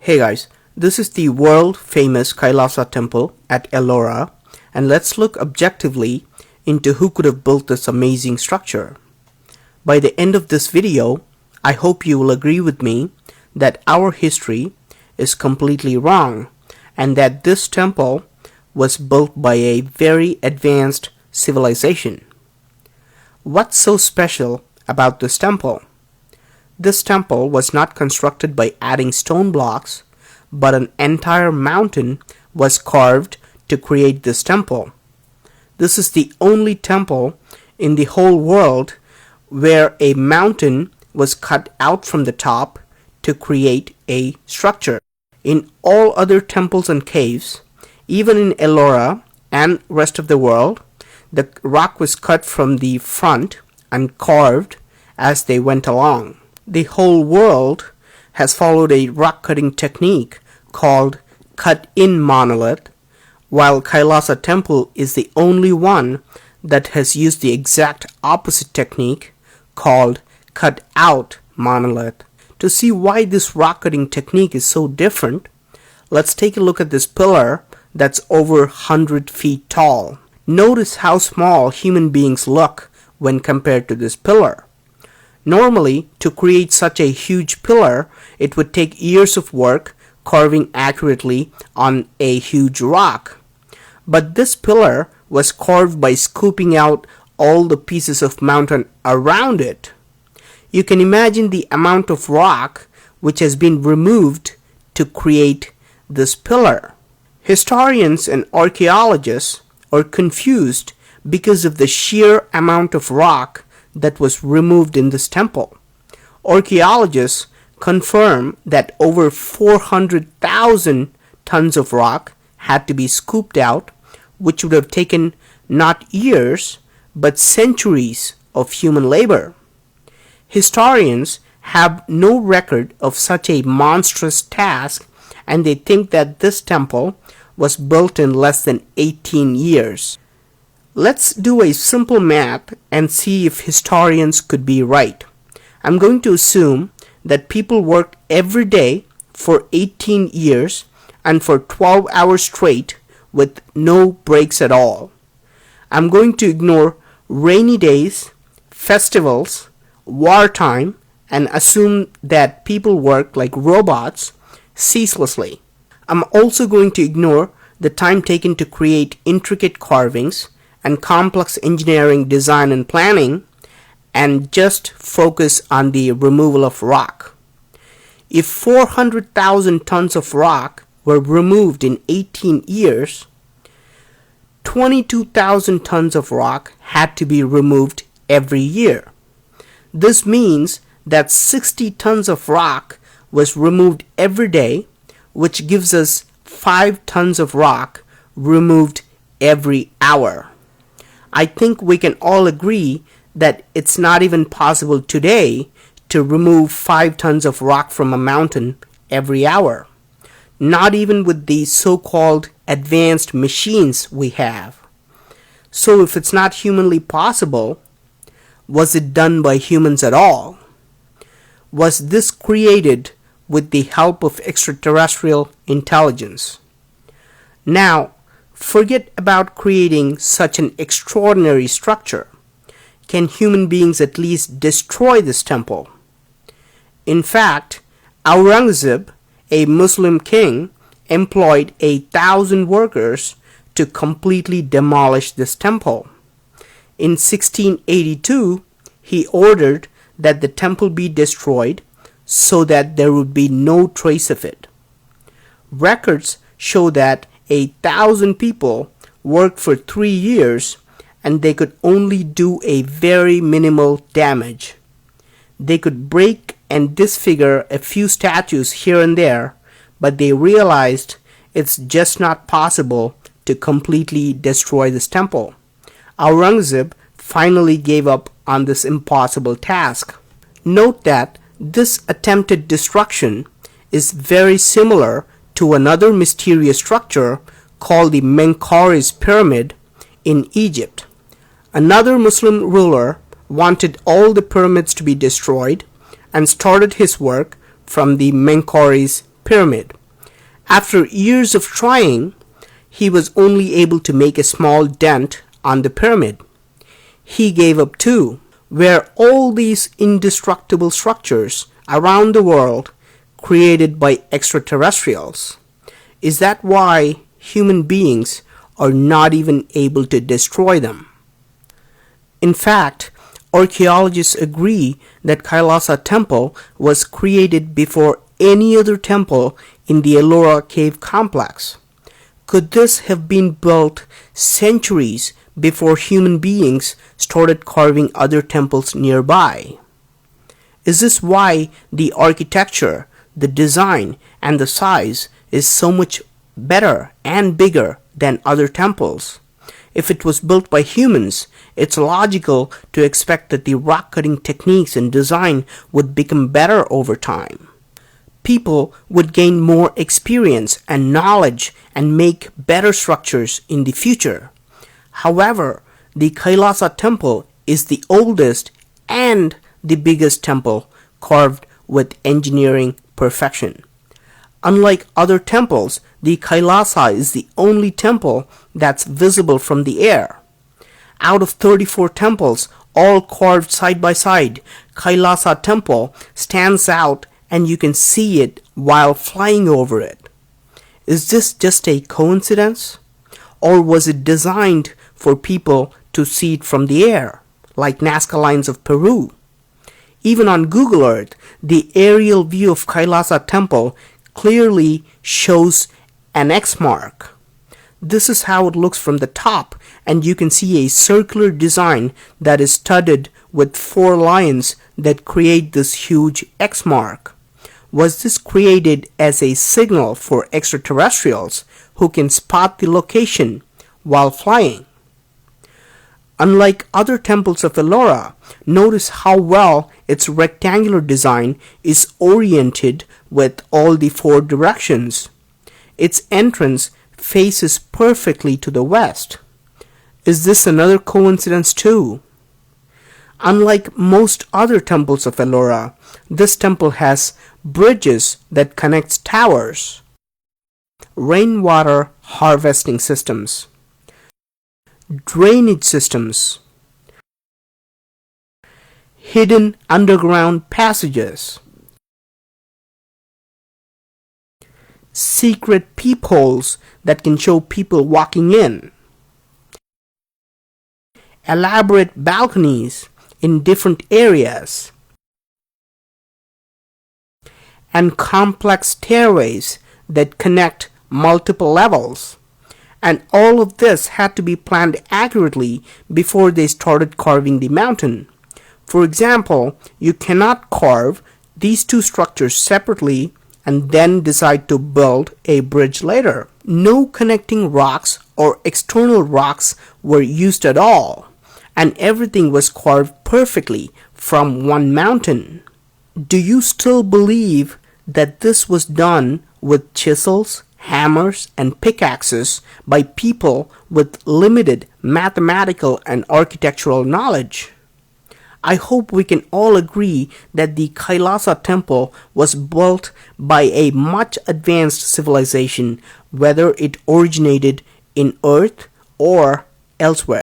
Hey guys, this is the world famous Kailasa Temple at Ellora, and let's look objectively into who could have built this amazing structure. By the end of this video, I hope you will agree with me that our history is completely wrong and that this temple was built by a very advanced civilization. What's so special about this temple? This temple was not constructed by adding stone blocks, but an entire mountain was carved to create this temple. This is the only temple in the whole world where a mountain was cut out from the top to create a structure. In all other temples and caves, even in Ellora and rest of the world, the rock was cut from the front and carved as they went along. The whole world has followed a rock cutting technique called cut-in monolith, while Kailasa Temple is the only one that has used the exact opposite technique called cut-out monolith. To see why this rock cutting technique is so different, let's take a look at this pillar that's over 100 feet tall. Notice how small human beings look when compared to this pillar. Normally, to create such a huge pillar, it would take years of work carving accurately on a huge rock. But this pillar was carved by scooping out all the pieces of mountain around it. You can imagine the amount of rock which has been removed to create this pillar. Historians and archaeologists are confused because of the sheer amount of rock that was removed in this temple. Archaeologists confirm that over 400,000 tons of rock had to be scooped out, which would have taken not years but centuries of human labor. Historians have no record of such a monstrous task, and they think that this temple was built in less than 18 years. Let's do a simple math and see if historians could be right. I'm going to assume that people worked every day for 18 years and for 12 hours straight with no breaks at all. I'm going to ignore rainy days, festivals, wartime, and assume that people work like robots ceaselessly. I'm also going to ignore the time taken to create intricate carvings and complex engineering design and planning, and just focus on the removal of rock. If 400,000 tons of rock were removed in 18 years, 22,000 tons of rock had to be removed every year. This means that 60 tons of rock was removed every day, which gives us 5 tons of rock removed every hour. I think we can all agree that it's not even possible today to remove 5 tons of rock from a mountain every hour. Not even with the so-called advanced machines we have. So if it's not humanly possible, was it done by humans at all? Was this created with the help of extraterrestrial intelligence? Now, forget about creating such an extraordinary structure. Can human beings at least destroy this temple? In fact, Aurangzeb, a Muslim king, employed 1,000 workers to completely demolish this temple. In 1682, he ordered that the temple be destroyed so that there would be no trace of it. Records show that 1,000 people worked for 3 years and they could only do a very minimal damage. They could break and disfigure a few statues here and there, but they realized it's just not possible to completely destroy this temple. Aurangzeb finally gave up on this impossible task. Note that this attempted destruction is very similar to another mysterious structure called the Menkaures pyramid in Egypt. Another Muslim ruler wanted all the pyramids to be destroyed and started his work from the Menkaures pyramid. After years of trying, he was only able to make a small dent on the pyramid. He gave up too. Were all these indestructible structures around the world created by extraterrestrials? Is that why human beings are not even able to destroy them? In fact, archaeologists agree that Kailasa Temple was created before any other temple in the Ellora cave complex. Could this have been built centuries before human beings started carving other temples nearby? Is this why the architecture, the design, and the size is so much better and bigger than other temples? If it was built by humans, it's logical to expect that the rock-cutting techniques and design would become better over time. People would gain more experience and knowledge and make better structures in the future. However, the Kailasa Temple is the oldest and the biggest temple carved with engineering perfection. Unlike other temples, the Kailasa is the only temple that's visible from the air. Out of 34 temples, all carved side by side, Kailasa Temple stands out and you can see it while flying over it. Is this just a coincidence? Or was it designed for people to see it from the air, like Nazca Lines of Peru? Even on Google Earth, the aerial view of Kailasa Temple clearly shows an X mark. This is how it looks from the top, and you can see a circular design that is studded with 4 lions that create this huge X mark. Was this created as a signal for extraterrestrials who can spot the location while flying? Unlike other temples of Ellora, notice how well its rectangular design is oriented with all the 4 directions. Its entrance faces perfectly to the west. Is this another coincidence too? Unlike most other temples of Ellora, this temple has bridges that connect towers, rainwater harvesting systems, drainage systems, hidden underground passages, secret peepholes that can show people walking in, elaborate balconies in different areas, and complex stairways that connect multiple levels. And all of this had to be planned accurately before they started carving the mountain. For example, you cannot carve these 2 structures separately and then decide to build a bridge later. No connecting rocks or external rocks were used at all, and everything was carved perfectly from one mountain. Do you still believe that this was done with chisels, hammers, and pickaxes by people with limited mathematical and architectural knowledge? I hope we can all agree that the Kailasa Temple was built by a much advanced civilization, whether it originated in Earth or elsewhere.